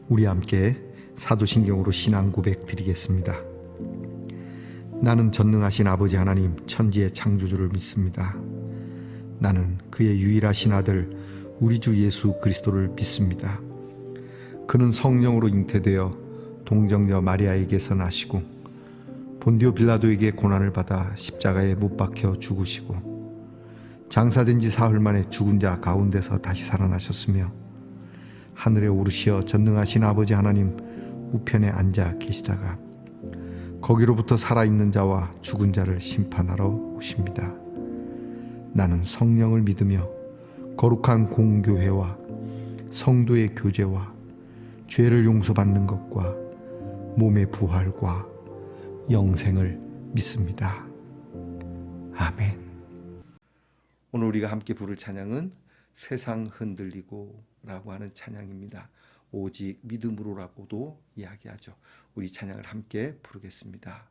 우리 함께 사도신경으로 신앙 고백 드리겠습니다. 나는 전능하신 아버지 하나님 천지의 창조주를 믿습니다. 나는 그의 유일하신 아들 우리 주 예수 그리스도를 믿습니다. 그는 성령으로 잉태되어 동정녀 마리아에게서 나시고 본디오 빌라도에게 고난을 받아 십자가에 못 박혀 죽으시고 장사된 지 사흘 만에 죽은 자 가운데서 다시 살아나셨으며 하늘에 오르시어 전능하신 아버지 하나님 우편에 앉아 계시다가 거기로부터 살아있는 자와 죽은 자를 심판하러 오십니다. 나는 성령을 믿으며 거룩한 공교회와 성도의 교제와 죄를 용서받는 것과 몸의 부활과 영생을 믿습니다. 아멘. 오늘 우리가 함께 부를 찬양은 세상 흔들리고 라고 하는 찬양입니다. 오직 믿음으로라고도 이야기하죠. 우리 찬양을 함께 부르겠습니다.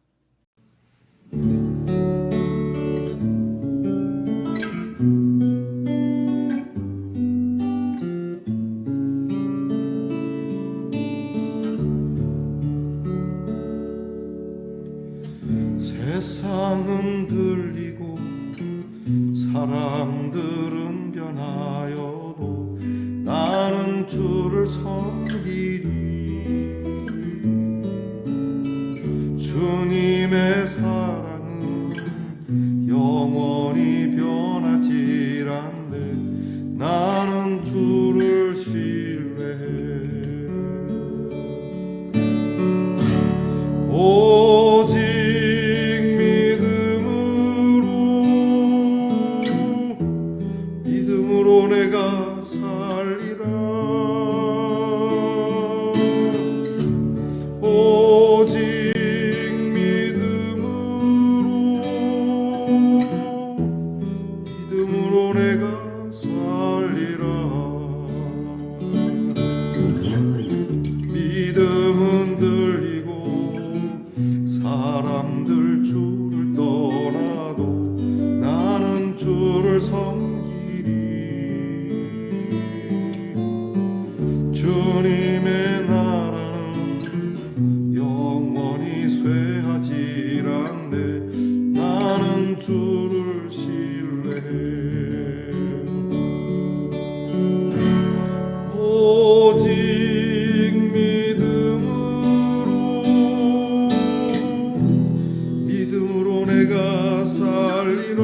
세상은 들리고 사람들은 변하여도 나는 주를 섬기리. 주님의 사랑은 영원히 변하지 않네. 나는 주를 신뢰해. 오직 믿음으로 내가 살리라. 오직 믿음으로 내가 살리라. 믿음은 들리고 사람들 주를 떠나도 나는 주를 섬기리. 주님의 나라는 영원히 쇠하지 않네. 나는 주를 신뢰해. 오직 믿음으로 내가 살리라.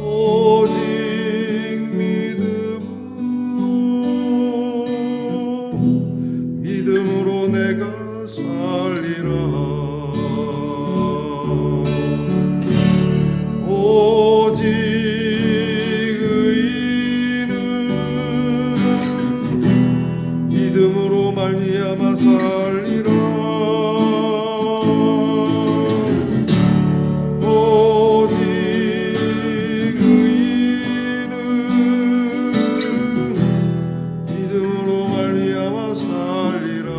오직 믿음으로 내가 살리라. 오직 의인은 믿음으로 말미암아 살리라. 오직 의인은 믿음으로 말미암아 살리라.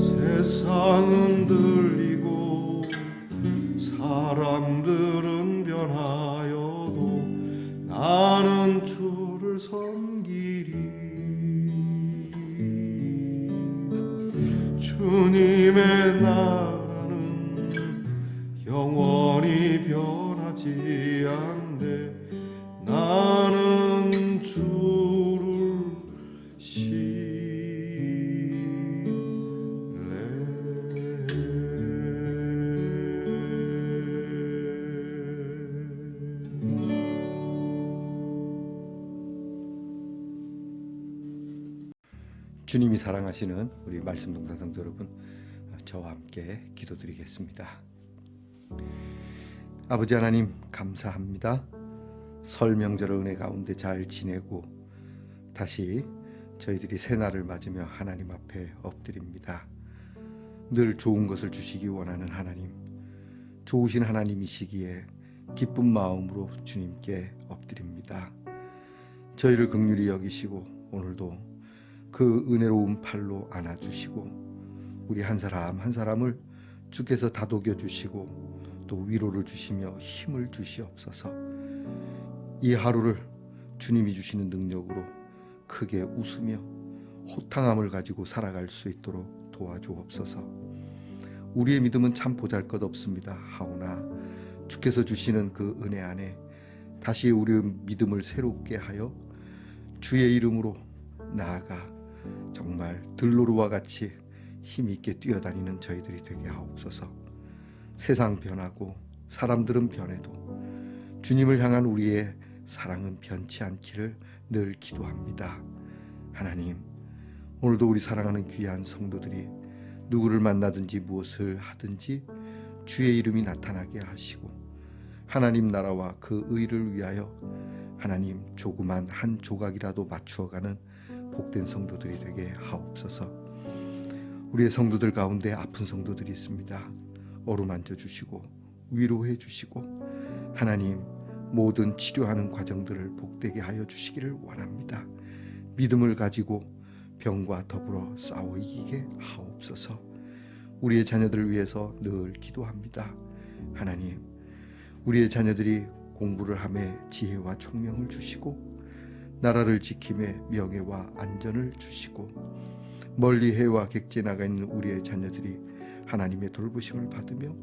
세상은 들리고 사람들은 변하여도 나는 주를 섬기리. 주님의 나라는 영원히 변하지 않네. 나는 주를 주님이 사랑하시는 우리 말씀 동산 성도 여러분, 저와 함께 기도드리겠습니다. 아버지 하나님 감사합니다. 설 명절 은혜 가운데 잘 지내고 다시 저희들이 새날을 맞으며 하나님 앞에 엎드립니다. 늘 좋은 것을 주시기 원하는 하나님, 좋으신 하나님이시기에 기쁜 마음으로 주님께 엎드립니다. 저희를 긍휼히 여기시고 오늘도 그 은혜로운 팔로 안아주시고 우리 한 사람 한 사람을 주께서 다독여 주시고 또 위로를 주시며 힘을 주시옵소서. 이 하루를 주님이 주시는 능력으로 크게 웃으며 호탕함을 가지고 살아갈 수 있도록 도와주옵소서. 우리의 믿음은 참 보잘것없습니다. 하오나 주께서 주시는 그 은혜 안에 다시 우리의 믿음을 새롭게 하여 주의 이름으로 나아가 정말 들로루와 같이 힘있게 뛰어다니는 저희들이 되게 하옵소서. 세상 변하고 사람들은 변해도 주님을 향한 우리의 사랑은 변치 않기를 늘 기도합니다. 하나님, 오늘도 우리 사랑하는 귀한 성도들이 누구를 만나든지 무엇을 하든지 주의 이름이 나타나게 하시고 하나님 나라와 그 의를 위하여 하나님 조그만 한 조각이라도 맞추어가는 복된 성도들이 되게 하옵소서. 우리의 성도들 가운데 아픈 성도들이 있습니다. 어루만져 주시고 위로해 주시고 하나님 모든 치료하는 과정들을 복되게 하여 주시기를 원합니다. 믿음을 가지고 병과 더불어 싸워 이기게 하옵소서. 우리의 자녀들을 위해서 늘 기도합니다. 하나님, 우리의 자녀들이 공부를 하며 지혜와 총명을 주시고 나라를 지킴에 명예와 안전을 주시고 멀리 해와 객지에 나가 있는 우리의 자녀들이 하나님의 돌보심을 받으며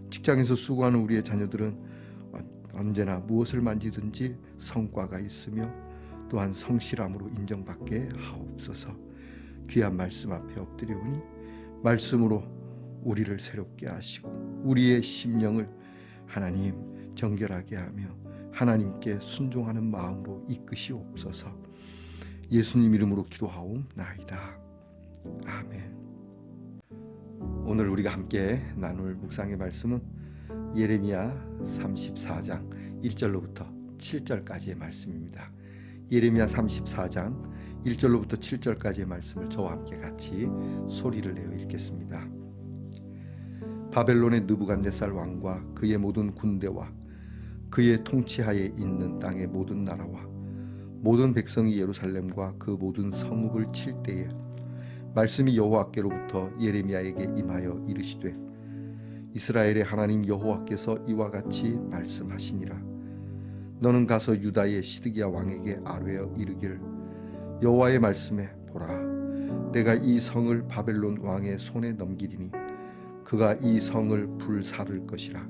직장에서 수고하는 우리의 자녀들은 언제나 무엇을 만지든지 성과가 있으며 또한 성실함으로 인정받게 하옵소서. 귀한 말씀 앞에 엎드려오니 말씀으로 우리를 새롭게 하시고 우리의 심령을 하나님 정결하게 하며 하나님께 순종하는 마음으로 이끄시옵소서. 예수님 이름으로 기도하옵나이다. 아멘. 오늘 우리가 함께 나눌 묵상의 말씀은 예레미야 34장 1절로부터 7절까지의 말씀입니다. 예레미야 34장 1절로부터 7절까지의 말씀을 저와 함께 같이 소리를 내어 읽겠습니다. 바벨론의 느부갓네살 왕과 그의 모든 군대와 그의 통치하에 있는 땅의 모든 나라와 모든 백성이 예루살렘과 그 모든 성읍을 칠 때에 말씀이 여호와께로부터 예레미야에게 임하여 이르시되 이스라엘의 하나님 여호와께서 이와 같이 말씀하시니라. 너는 가서 유다의 시드기야 왕에게 아뢰어 이르기를 여호와의 말씀에 보라, 내가 이 성을 바벨론 왕의 손에 넘기리니 그가 이 성을 불사를 것이라.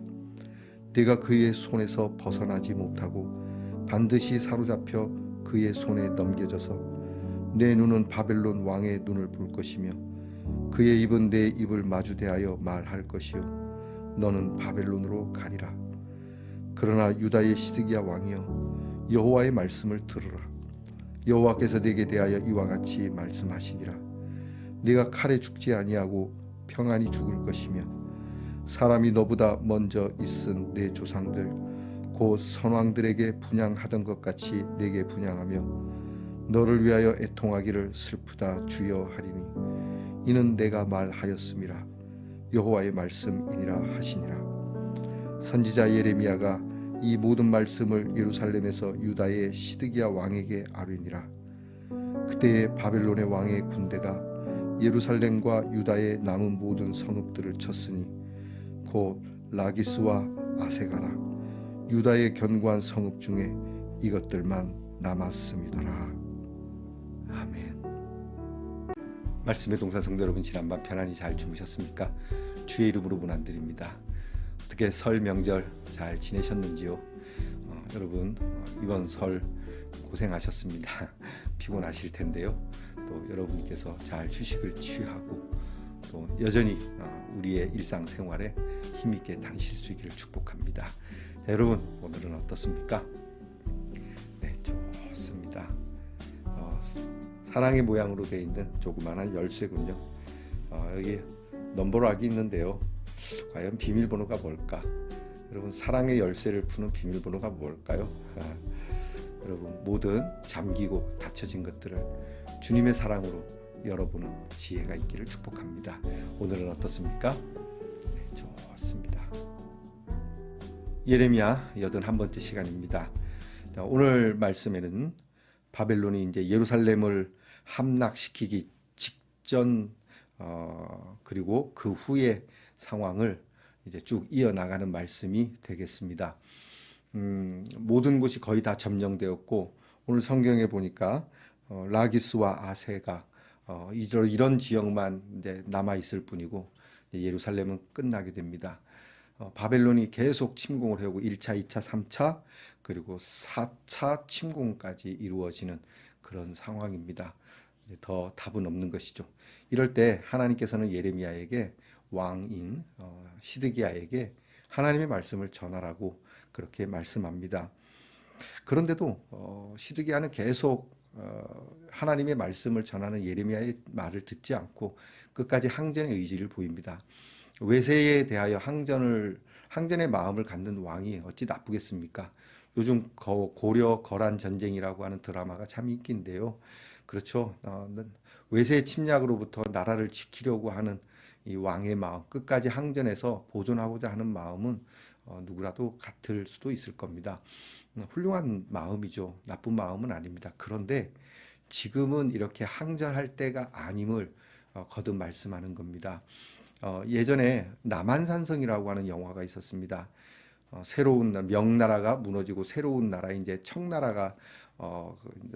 내가 그의 손에서 벗어나지 못하고 반드시 사로잡혀 그의 손에 넘겨져서 내 눈은 바벨론 왕의 눈을 볼 것이며 그의 입은 내 입을 마주대하여 말할 것이요 너는 바벨론으로 가리라. 그러나 유다의 시드기야 왕이여 여호와의 말씀을 들으라. 여호와께서 내게 대하여 이와 같이 말씀하시니라. 네가 칼에 죽지 아니하고 평안히 죽을 것이며 사람이 너보다 먼저 있은 내 조상들 곧 선왕들에게 분향하던 것 같이 내게 분향하며 너를 위하여 애통하기를 슬프다 주여 하리니 이는 내가 말하였음이라. 여호와의 말씀이니라 하시니라. 선지자 예레미야가 이 모든 말씀을 예루살렘에서 유다의 시드기야 왕에게 아뢰니라. 그때에 바벨론의 왕의 군대가 예루살렘과 유다의 남은 모든 성읍들을 쳤으니 곧 라기스와 아세가라 유다의 견고한 성읍 중에 이것들만 남았음이더라. 아멘. 말씀의 동산 성도 여러분, 지난밤 편안히 잘 주무셨습니까? 주의 이름으로 문안드립니다. 어떻게 설 명절 잘 지내셨는지요? 여러분 이번 설 고생하셨습니다. 피곤하실 텐데요. 또 여러분께서 잘 휴식을 취하고 또 여전히 우리의 일상생활에 힘있게 다니실 수 있기를 축복합니다. 자, 여러분 오늘은 어떻습니까? 네, 좋습니다. 사랑의 모양으로 되어 있는 조그마한 열쇠군요. 여기 넘버락이 있는데요. 과연 비밀번호가 뭘까? 여러분 사랑의 열쇠를 푸는 비밀번호가 뭘까요? 여러분 모든 잠기고 닫혀진 것들을 주님의 사랑으로 열어보는 지혜가 있기를 축복합니다. 오늘은 어떻습니까? 네, 좋습니다. 예레미야 81번째 시간입니다. 오늘 말씀에는 바벨론이 이제 예루살렘을 함락시키기 직전 그리고 그 후의 상황을 이제 쭉 이어나가는 말씀이 되겠습니다. 모든 곳이 거의 다 점령되었고 오늘 성경에 보니까 라기스와 아세가 이런 지역만 이제 남아 있을 뿐이고 이제 예루살렘은 끝나게 됩니다. 바벨론이 계속 침공을 해오고 1차, 2차, 3차 그리고 4차 침공까지 이루어지는 그런 상황입니다. 이제 더 답은 없는 것이죠. 이럴 때 하나님께서는 예레미야에게 왕인 시드기야에게 하나님의 말씀을 전하라고 그렇게 말씀합니다. 그런데도 시드기야는 계속 하나님의 말씀을 전하는 예레미야의 말을 듣지 않고 끝까지 항전의 의지를 보입니다. 외세에 대하여 항전의 마음을 갖는 왕이 어찌 나쁘겠습니까? 요즘 고려 거란 전쟁이라고 하는 드라마가 참 인기인데요. 그렇죠. 외세 침략으로부터 나라를 지키려고 하는 이 왕의 마음, 끝까지 항전해서 보존하고자 하는 마음은 누구라도 같을 수도 있을 겁니다. 훌륭한 마음이죠. 나쁜 마음은 아닙니다. 그런데 지금은 이렇게 항전할 때가 아님을 거듭 말씀하는 겁니다. 예전에 남한산성이라고 하는 영화가 있었습니다. 새로운 명나라가 무너지고 새로운 나라 이제 청나라가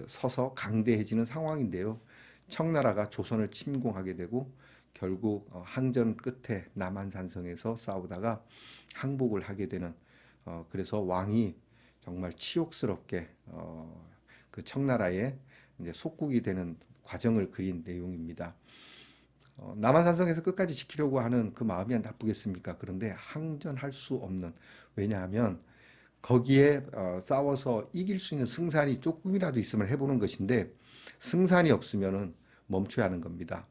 서서 강대해지는 상황인데요. 청나라가 조선을 침공하게 되고 결국 항전 끝에 남한산성에서 싸우다가 항복을 하게 되는 그래서 왕이 정말 치욕스럽게 그 청나라의 이제 속국이 되는 과정을 그린 내용입니다. 남한산성에서 끝까지 지키려고 하는 그 마음이 나쁘겠습니까? 그런데 항전할 수 없는 왜냐하면 거기에 싸워서 이길 수 있는 승산이 조금이라도 있으면 해보는 것인데 승산이 없으면은 멈춰야 하는 겁니다.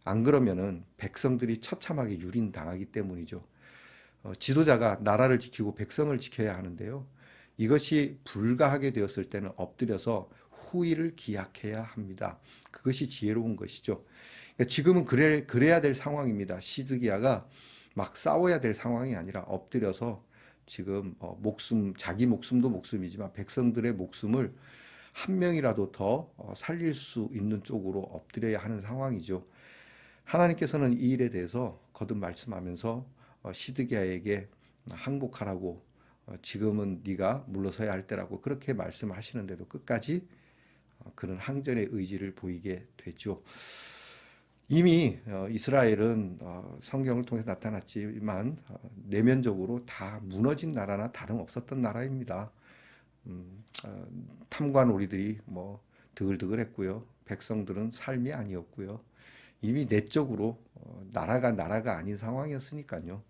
안 그러면은 백성들이 처참하게 유린당하기 때문이죠. 지도자가 나라를 지키고 백성을 지켜야 하는데요. 이것이 불가하게 되었을 때는 엎드려서 후일을 기약해야 합니다. 그것이 지혜로운 것이죠. 그러니까 지금은 그래야 될 상황입니다. 시드기야가 막 싸워야 될 상황이 아니라 엎드려서 지금 자기 목숨도 목숨이지만 백성들의 목숨을 한 명이라도 더 살릴 수 있는 쪽으로 엎드려야 하는 상황이죠. 하나님께서는 이 일에 대해서 거듭 말씀하면서 시드기야에게 항복하라고 지금은 네가 물러서야 할 때라고 그렇게 말씀하시는데도 끝까지 그런 항전의 의지를 보이게 되죠. 이미 이스라엘은 성경을 통해서 나타났지만 내면적으로 다 무너진 나라나 다름없었던 나라입니다. 탐과 놀이들이 뭐 드글드글했고요. 백성들은 삶이 아니었고요. 이미 내적으로 나라가 아닌 상황이었으니까요.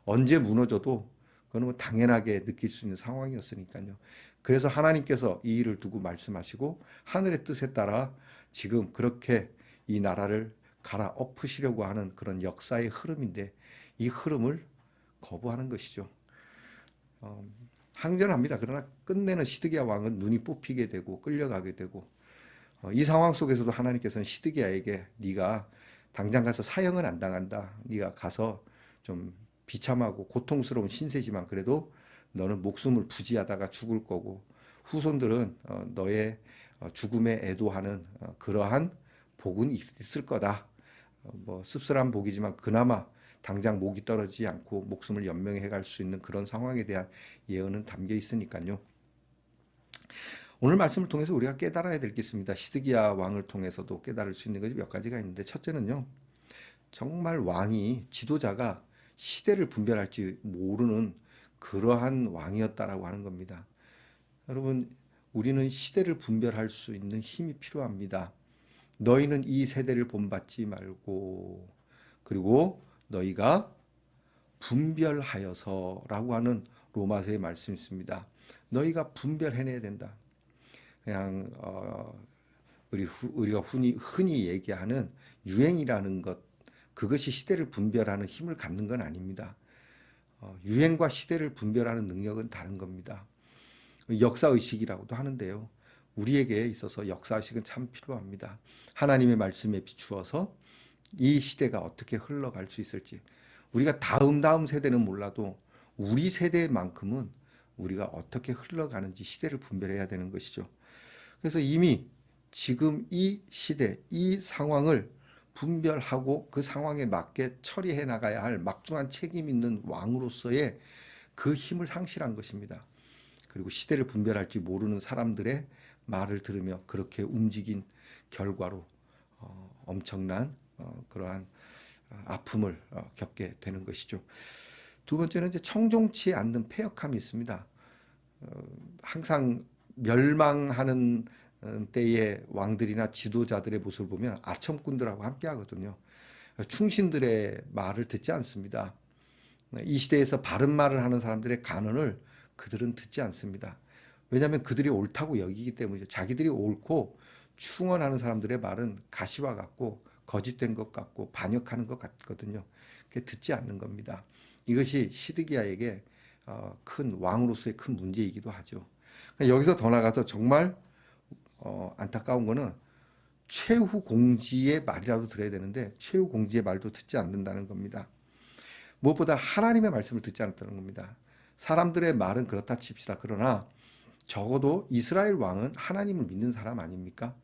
언제 무너져도 그건 뭐 당연하게 느낄 수 있는 상황이었으니까요. 그래서 하나님께서 이 일을 두고 말씀하시고 하늘의 뜻에 따라 지금 그렇게 이 나라를 갈아엎으시려고 하는 그런 역사의 흐름인데 이 흐름을 거부하는 것이죠. 항전합니다. 그러나 끝내는 시드기야 왕은 눈이 뽑히게 되고 끌려가게 되고 이 상황 속에서도 하나님께서는 시드기야에게 네가 당장 가서 사형은 안 당한다. 네가 가서 좀 비참하고 고통스러운 신세지만 그래도 너는 목숨을 부지하다가 죽을 거고 후손들은 너의 죽음에 애도하는 그러한 복은 있을 거다. 뭐 씁쓸한 복이지만 그나마 당장 목이 떨어지지 않고 목숨을 연명해 갈 수 있는 그런 상황에 대한 예언은 담겨 있으니까요. 오늘 말씀을 통해서 우리가 깨달아야 될 게 있습니다. 시드기야 왕을 통해서도 깨달을 수 있는 것이 몇 가지가 있는데 첫째는요. 정말 왕이 지도자가 시대를 분별할지 모르는 그러한 왕이었다라고 하는 겁니다. 여러분 우리는 시대를 분별할 수 있는 힘이 필요합니다. 너희는 이 세대를 본받지 말고 그리고 너희가 분별하여서라고 하는 로마서의 말씀이 있습니다. 너희가 분별해내야 된다. 그냥 우리가 흔히 얘기하는 유행이라는 것 그것이 시대를 분별하는 힘을 갖는 건 아닙니다. 유행과 시대를 분별하는 능력은 다른 겁니다. 역사의식이라고도 하는데요. 우리에게 있어서 역사의식은 참 필요합니다. 하나님의 말씀에 비추어서 이 시대가 어떻게 흘러갈 수 있을지 우리가 다음 세대는 몰라도 우리 세대만큼은 우리가 어떻게 흘러가는지 시대를 분별해야 되는 것이죠. 그래서 이미 지금 이 시대, 이 상황을 분별하고 그 상황에 맞게 처리해 나가야 할 막중한 책임 있는 왕으로서의 그 힘을 상실한 것입니다. 그리고 시대를 분별할지 모르는 사람들의 말을 들으며 그렇게 움직인 결과로 엄청난 그러한 아픔을 겪게 되는 것이죠. 두 번째는 이제 청종치 않는 패역함이 있습니다. 항상 멸망하는 때의 왕들이나 지도자들의 모습을 보면 아첨꾼들하고 함께 하거든요. 충신들의 말을 듣지 않습니다. 이 시대에서 바른 말을 하는 사람들의 간언을 그들은 듣지 않습니다. 왜냐하면 그들이 옳다고 여기기 때문이죠. 자기들이 옳고 충언하는 사람들의 말은 가시와 같고 거짓된 것 같고 반역하는 것 같거든요. 그게 듣지 않는 겁니다. 이것이 시드기야에게 큰 왕으로서의 큰 문제이기도 하죠. 여기서 더 나가서 정말 안타까운 거는 최후 공지의 말이라도 들어야 되는데 최후 공지의 말도 듣지 않는다는 겁니다. 무엇보다 하나님의 말씀을 듣지 않았다는 겁니다. 사람들의 말은 그렇다 칩시다. 그러나 적어도 이스라엘 왕은 하나님을 믿는 사람 아닙니까?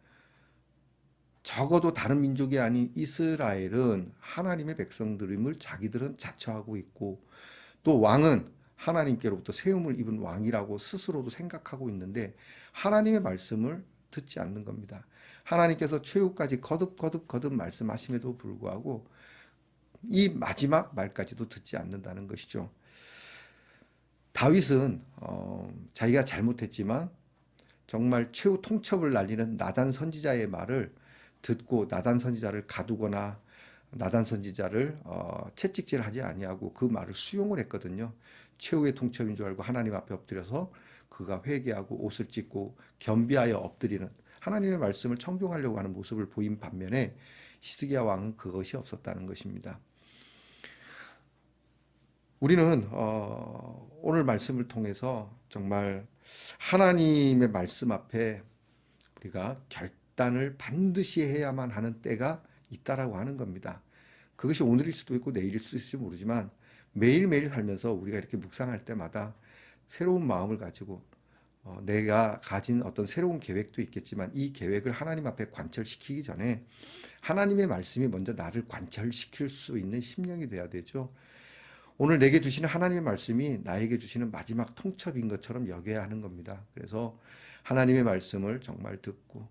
적어도 다른 민족이 아닌 이스라엘은 하나님의 백성들임을 자기들은 자처하고 있고, 또 왕은 하나님께로부터 세움을 입은 왕이라고 스스로도 생각하고 있는데 하나님의 말씀을 듣지 않는 겁니다. 하나님께서 최후까지 거듭 말씀하심에도 불구하고 이 마지막 말까지도 듣지 않는다는 것이죠. 다윗은 자기가 잘못했지만 정말 최후 통첩을 날리는 나단 선지자의 말을 듣고 나단 선지자를 가두거나 나단 선지자를 채찍질하지 아니하고 그 말을 수용을 했거든요. 최후의 통첩인 줄 알고 하나님 앞에 엎드려서 그가 회개하고 옷을 찢고 겸비하여 엎드리는 하나님의 말씀을 청종하려고 하는 모습을 보인 반면에 시드기야 왕은 그것이 없었다는 것입니다. 우리는 오늘 말씀을 통해서 정말 하나님의 말씀 앞에 우리가 결단을 반드시 해야만 하는 때가 있다라고 하는 겁니다. 그것이 오늘일 수도 있고 내일일 수도 있을지 모르지만 매일매일 살면서 우리가 이렇게 묵상할 때마다 새로운 마음을 가지고 내가 가진 어떤 새로운 계획도 있겠지만 이 계획을 하나님 앞에 관철시키기 전에 하나님의 말씀이 먼저 나를 관철시킬 수 있는 심령이 돼야 되죠. 오늘 내게 주시는 하나님의 말씀이 나에게 주시는 마지막 통첩인 것처럼 여겨야 하는 겁니다. 그래서 하나님의 말씀을 정말 듣고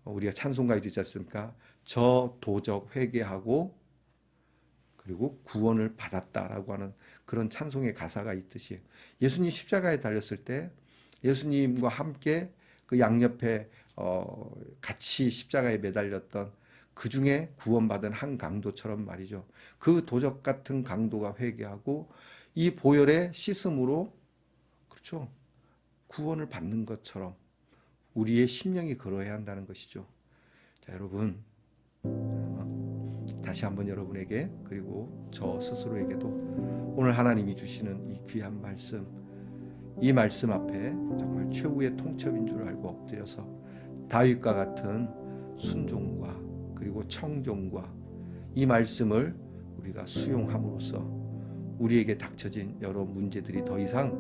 우리가 찬송가에도 있지 않습니까? 저 도적 회개하고 그리고 구원을 받았다라고 하는 그런 찬송의 가사가 있듯이 예수님 십자가에 달렸을 때 예수님과 함께 그 양옆에 같이 십자가에 매달렸던 그 중에 구원받은 한 강도처럼 말이죠. 그 도적 같은 강도가 회개하고 이 보혈의 씻음으로 그렇죠. 구원을 받는 것처럼 우리의 심령이 그러해야 한다는 것이죠. 자, 여러분 다시 한번 여러분에게 그리고 저 스스로에게도 오늘 하나님이 주시는 이 귀한 말씀, 이 말씀 앞에 정말 최후의 통첩인 줄 알고 엎드려서 다윗과 같은 순종과 그리고 청종과 이 말씀을 우리가 수용함으로써 우리에게 닥쳐진 여러 문제들이 더 이상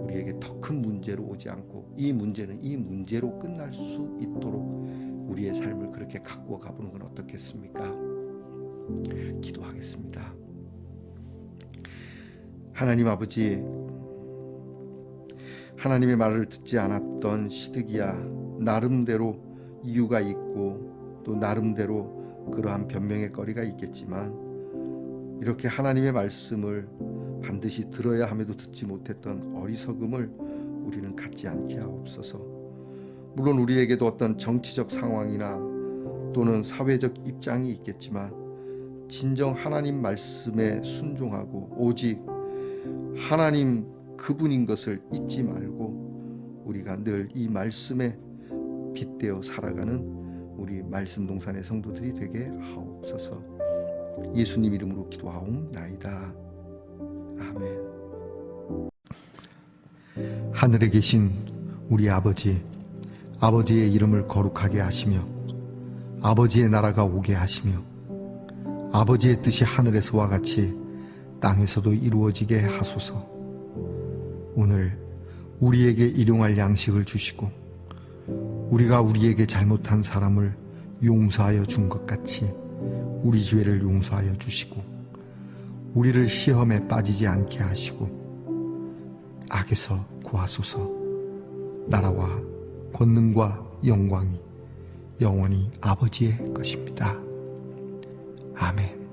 우리에게 더 큰 문제로 오지 않고 이 문제는 이 문제로 끝날 수 있도록 우리의 삶을 그렇게 갖고 가보는 건 어떻겠습니까? 기도하겠습니다. 하나님 아버지, 하나님의 말을 듣지 않았던 시드기야 나름대로 이유가 있고 또 나름대로 그러한 변명의 거리가 있겠지만 이렇게 하나님의 말씀을 반드시 들어야 함에도 듣지 못했던 어리석음을 우리는 갖지 않게 하옵소서. 물론 우리에게도 어떤 정치적 상황이나 또는 사회적 입장이 있겠지만 진정 하나님 말씀에 순종하고 오직 하나님 그분인 것을 잊지 말고 우리가 늘 이 말씀에 빗대어 살아가는 우리 말씀 동산의 성도들이 되게 하옵소서. 예수님 이름으로 기도하옵나이다. 아멘. 하늘에 계신 우리 아버지, 아버지의 이름을 거룩하게 하시며 아버지의 나라가 오게 하시며 아버지의 뜻이 하늘에서와 같이 땅에서도 이루어지게 하소서. 오늘 우리에게 일용할 양식을 주시고 우리가 우리에게 잘못한 사람을 용서하여 준 것 같이 우리 죄를 용서하여 주시고 우리를 시험에 빠지지 않게 하시고 악에서 구하소서. 나라와 권능과 영광이 영원히 아버지의 것입니다. 아멘.